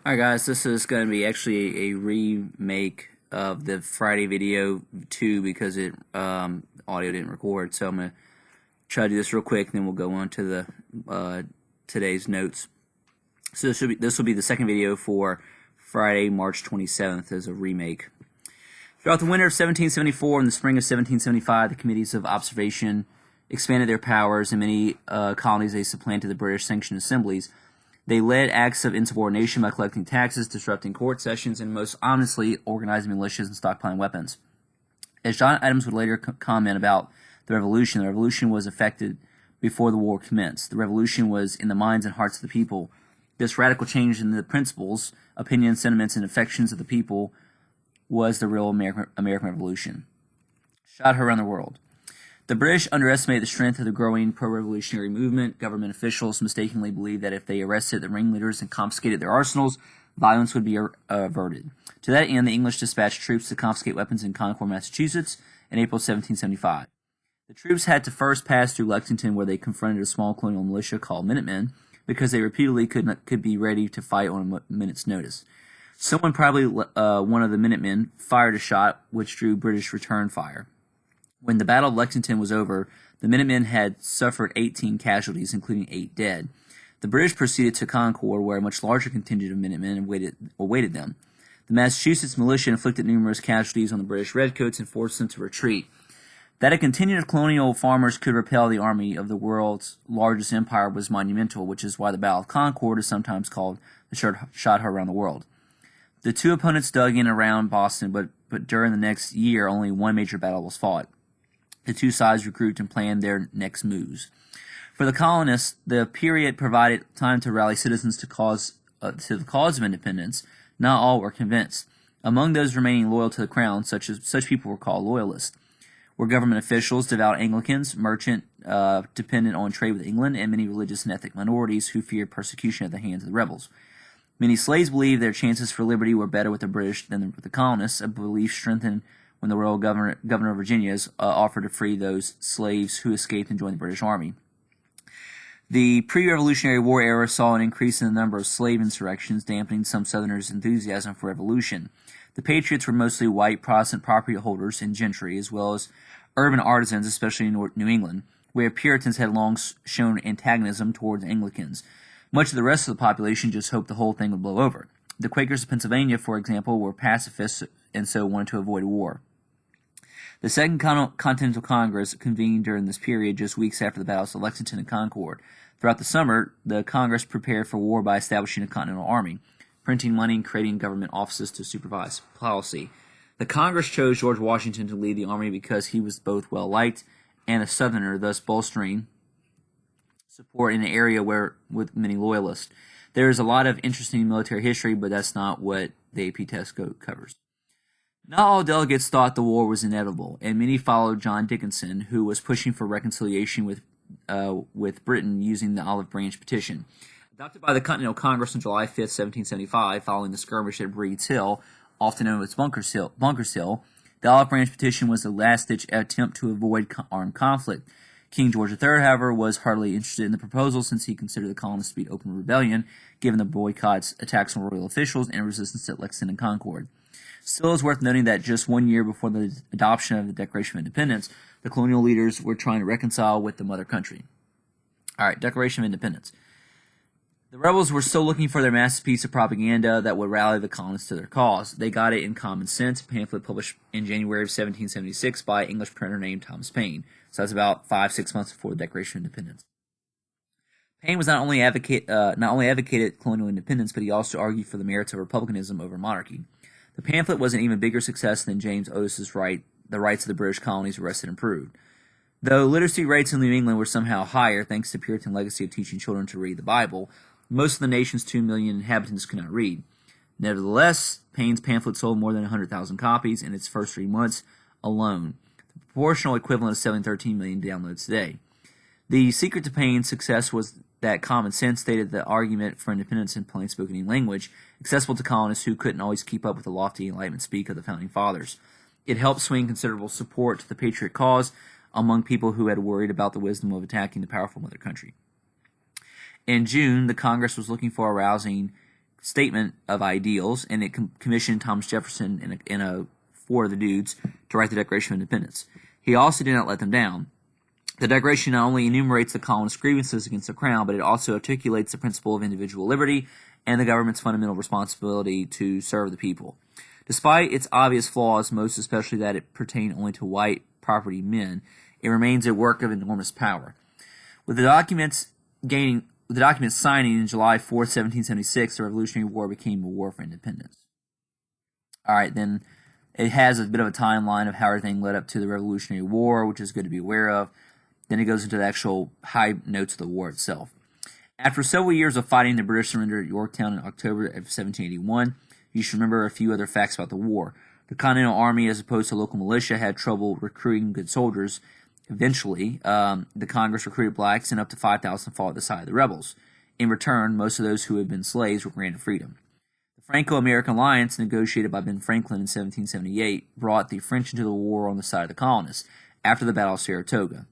Alright guys, this is going to be actually a remake of the Friday video too because it audio didn't record. So I'm going to try to do this real quick and then we'll go on to the today's notes. So this will be the second video for Friday, March 27th as a remake. Throughout the winter of 1774 and the spring of 1775, the committees of observation expanded their powers. In many colonies they supplanted the British sanctioned assemblies. They led acts of insubordination by collecting taxes, disrupting court sessions, and most honestly organizing militias and stockpiling weapons. As John Adams would later comment about the revolution was effected before the war commenced. The revolution was in the minds and hearts of the people. This radical change in the principles, opinions, sentiments, and affections of the people was the real American Revolution. Shot her around the world. The British underestimated the strength of the growing pro-revolutionary movement. Government officials mistakenly believed that if they arrested the ringleaders and confiscated their arsenals, violence would be averted. To that end, the English dispatched troops to confiscate weapons in Concord, Massachusetts in April 1775. The troops had to first pass through Lexington, where they confronted a small colonial militia called Minutemen, because they repeatedly could be ready to fight on a minute's notice. Someone, probably one of the Minutemen, fired a shot, which drew British return fire. When the Battle of Lexington was over, the Minutemen had suffered 18 casualties, including 8 dead. The British proceeded to Concord, where a much larger contingent of Minutemen awaited them. The Massachusetts militia inflicted numerous casualties on the British redcoats and forced them to retreat. That a contingent of colonial farmers could repel the army of the world's largest empire was monumental, which is why the Battle of Concord is sometimes called the shot heard around the world. The two opponents dug in around Boston, but during the next year, only one major battle was fought. The two sides regrouped and planned their next moves. For the colonists, the period provided time to rally citizens to the cause of independence. Not all were convinced. Among those remaining loyal to the crown, such people were called loyalists, were government officials, devout Anglicans, merchant dependent on trade with England, and many religious and ethnic minorities who feared persecution at the hands of the rebels. Many slaves believed their chances for liberty were better with the British than with the colonists, a belief strengthened when the royal governor of Virginia offered to free those slaves who escaped and joined the British Army. The pre-Revolutionary War era saw an increase in the number of slave insurrections, dampening some Southerners' enthusiasm for revolution. The Patriots were mostly white Protestant property holders and gentry, as well as urban artisans, especially in New England, where Puritans had long shown antagonism towards Anglicans. Much of the rest of the population just hoped the whole thing would blow over. The Quakers of Pennsylvania, for example, were pacifists and so wanted to avoid war. The Second Continental Congress convened during this period, just weeks after the battles of Lexington and Concord. Throughout the summer, the Congress prepared for war by establishing a Continental Army, printing money and creating government offices to supervise policy. The Congress chose George Washington to lead the army because he was both well-liked and a Southerner, thus bolstering support in an area with many loyalists. There is a lot of interesting military history, but that's not what the AP test covers. Not all delegates thought the war was inevitable, and many followed John Dickinson, who was pushing for reconciliation with Britain using the Olive Branch Petition. Adopted by the Continental Congress on July 5, 1775, following the skirmish at Breed's Hill, often known as Bunker's Hill, the Olive Branch Petition was the last-ditch attempt to avoid armed conflict. King George III, however, was hardly interested in the proposal since he considered the colonists to be open rebellion, given the boycotts, attacks on royal officials, and resistance at Lexington and Concord. Still, it's worth noting that just 1 year before the adoption of the Declaration of Independence, the colonial leaders were trying to reconcile with the mother country. All right, Declaration of Independence. The rebels were still looking for their masterpiece of propaganda that would rally the colonists to their cause. They got it in Common Sense, a pamphlet published in January of 1776 by an English printer named Thomas Paine. So that's about 5-6 months before the Declaration of Independence. Paine was not only advocated colonial independence, but he also argued for the merits of republicanism over monarchy. The pamphlet was an even bigger success than James Otis's the rights of the British colonies were rested and improved. Though literacy rates in New England were somehow higher thanks to the Puritan legacy of teaching children to read the Bible, most of the nation's 2 million inhabitants could not read. Nevertheless, Paine's pamphlet sold more than 100,000 copies in its first 3 months alone, the proportional equivalent of 713 million downloads today. The secret to Paine's success was that Common Sense stated the argument for independence in plain spoken language, accessible to colonists who couldn't always keep up with the lofty Enlightenment speak of the Founding Fathers. It helped swing considerable support to the patriot cause among people who had worried about the wisdom of attacking the powerful mother country. In June, the Congress was looking for a rousing statement of ideals, and it commissioned Thomas Jefferson and four of the dudes to write the Declaration of Independence. He also did not let them down. The Declaration not only enumerates the colonists' grievances against the Crown, but it also articulates the principle of individual liberty and the government's fundamental responsibility to serve the people. Despite its obvious flaws, most especially that it pertained only to white property men, it remains a work of enormous power. With the documents signing in July 4, 1776, the Revolutionary War became a war for independence. All right, then it has a bit of a timeline of how everything led up to the Revolutionary War, which is good to be aware of. Then it goes into the actual high notes of the war itself. After several years of fighting, the British surrendered at Yorktown in October of 1781. You should remember a few other facts about the war. The Continental Army, as opposed to local militia, had trouble recruiting good soldiers. Eventually, the Congress recruited blacks, and up to 5,000 fought at the side of the rebels. In return, most of those who had been slaves were granted freedom. The Franco-American Alliance, negotiated by Ben Franklin in 1778, brought the French into the war on the side of the colonists after the Battle of Saratoga.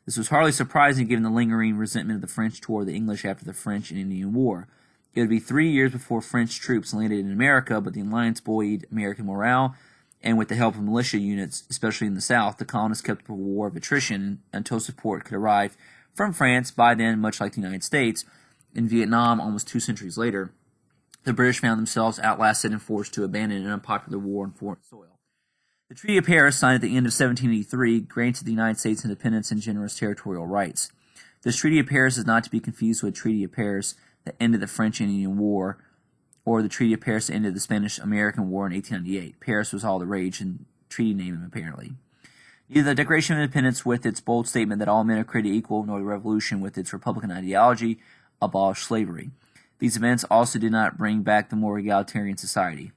This was hardly surprising given the lingering resentment of the French toward the English after the French and Indian War. It would be 3 years before French troops landed in America, but the alliance buoyed American morale, and with the help of militia units, especially in the South, the colonists kept up a war of attrition until support could arrive from France. By then, much like the United States, in Vietnam almost 2 centuries later, the British found themselves outlasted and forced to abandon an unpopular war on foreign soil. The Treaty of Paris, signed at the end of 1783, granted the United States independence and generous territorial rights. This Treaty of Paris is not to be confused with the Treaty of Paris that ended the French and Indian War, or the Treaty of Paris that ended the Spanish-American War in 1898. Paris was all the rage, and treaty name apparently. Neither the Declaration of Independence, with its bold statement that all men are created equal, nor the Revolution, with its Republican ideology, abolished slavery. These events also did not bring back the more egalitarian society.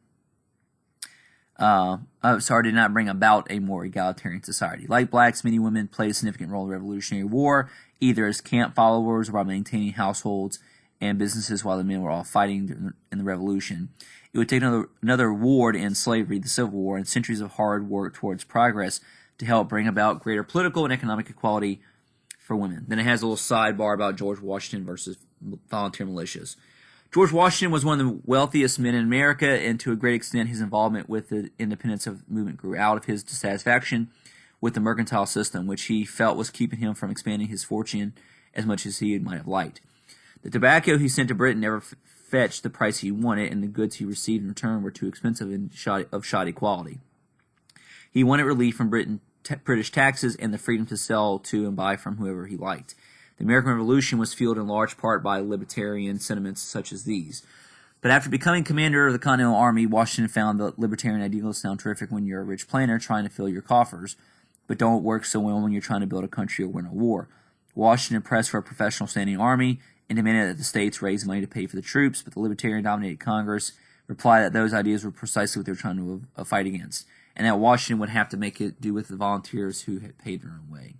Did not bring about a more egalitarian society. Like blacks, many women played a significant role in the Revolutionary War, either as camp followers or by maintaining households and businesses while the men were all fighting in the Revolution. It would take another war to end slavery, the Civil War, and centuries of hard work towards progress to help bring about greater political and economic equality for women. Then it has a little sidebar about George Washington versus volunteer militias. George Washington was one of the wealthiest men in America, and to a great extent his involvement with the independence movement grew out of his dissatisfaction with the mercantile system, which he felt was keeping him from expanding his fortune as much as he might have liked. The tobacco he sent to Britain never fetched the price he wanted, and the goods he received in return were too expensive and of shoddy quality. He wanted relief from British taxes and the freedom to sell to and buy from whoever he liked. The American Revolution was fueled in large part by libertarian sentiments such as these. But after becoming commander of the Continental Army, Washington found the libertarian ideals sound terrific when you're a rich planter trying to fill your coffers, but don't work so well when you're trying to build a country or win a war. Washington pressed for a professional standing army and demanded that the states raise money to pay for the troops, but the libertarian-dominated Congress replied that those ideas were precisely what they were trying to fight against, and that Washington would have to make it do with the volunteers who had paid their own way.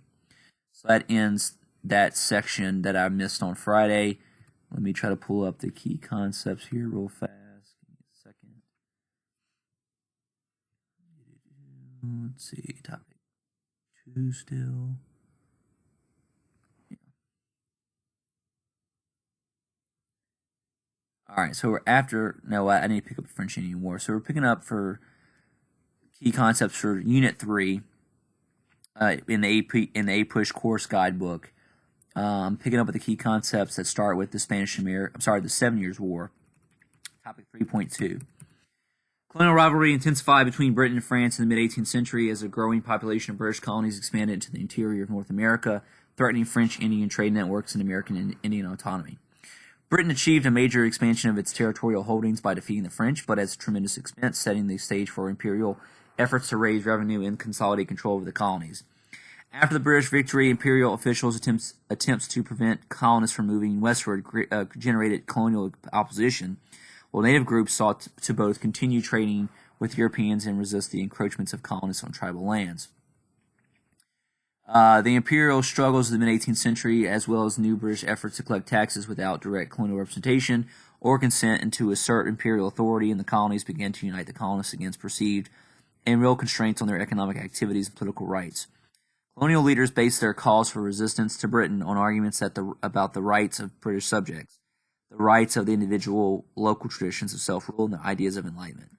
So that ends that section that I missed on Friday. Let me try to pull up the key concepts here real fast. Give me a second. Let's see, topic 2 still. Yeah. All right, so we're after. No, I need to pick up the French Indian War. So we're picking up for key concepts for Unit 3 in the APUSH course guidebook. Picking up with the key concepts that start with the the 7 Years' War. Topic 3.2. Colonial rivalry intensified between Britain and France in the mid-18th century as a growing population of British colonies expanded into the interior of North America, threatening French-Indian trade networks and American and Indian autonomy. Britain achieved a major expansion of its territorial holdings by defeating the French, but at a tremendous expense, setting the stage for imperial efforts to raise revenue and consolidate control over the colonies. After the British victory, imperial officials' attempts to prevent colonists from moving westward generated colonial opposition, while native groups sought to both continue trading with Europeans and resist the encroachments of colonists on tribal lands. The imperial struggles of the mid-18th century, as well as new British efforts to collect taxes without direct colonial representation or consent and to assert imperial authority in the colonies, began to unite the colonists against perceived and real constraints on their economic activities and political rights. Colonial leaders based their calls for resistance to Britain on arguments about the rights of British subjects. the rights of the individual, local traditions of self-rule, and the ideas of enlightenment.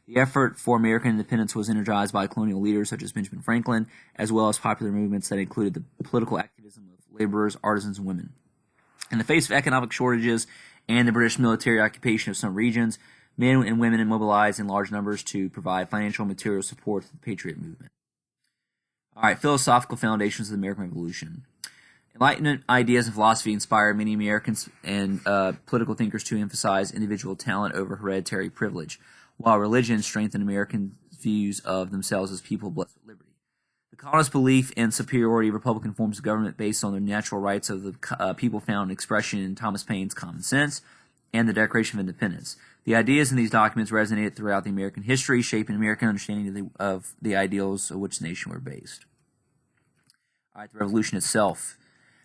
The effort for American independence was energized by colonial leaders such as Benjamin Franklin, as well as popular movements that included the political activism of laborers, artisans, and women. In the face of economic shortages and the British military occupation of some regions, men and women mobilized in large numbers to provide financial and material support to the Patriot movement. All right, philosophical foundations of the American Revolution. Enlightenment ideas and philosophy inspired many Americans and political thinkers to emphasize individual talent over hereditary privilege, while religion strengthened American views of themselves as people blessed with liberty. The colonists' belief in superiority of Republican forms of government based on the natural rights of the people found expression in Thomas Paine's Common Sense and the Declaration of Independence. The ideas in these documents resonated throughout the American history, shaping American understanding of the ideals of which the nation were based. All right, the revolution itself.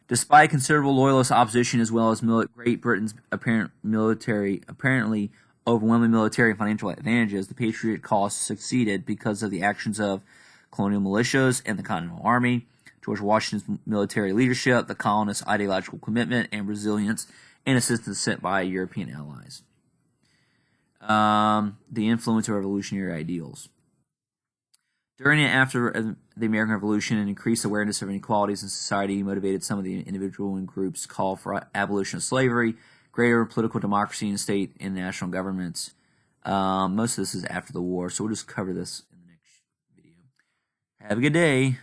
Despite considerable loyalist opposition as well as Great Britain's apparently overwhelming military and financial advantages, the Patriot cause succeeded because of the actions of colonial militias and the Continental Army, George Washington's military leadership, the colonists' ideological commitment and resilience, and assistance sent by European allies. The influence of revolutionary ideals. During and after the American Revolution, an increased awareness of inequalities in society motivated some of the individual and groups call for abolition of slavery, greater political democracy in state and national governments. Most of this is after the war, so we'll just cover this in the next video. Have a good day.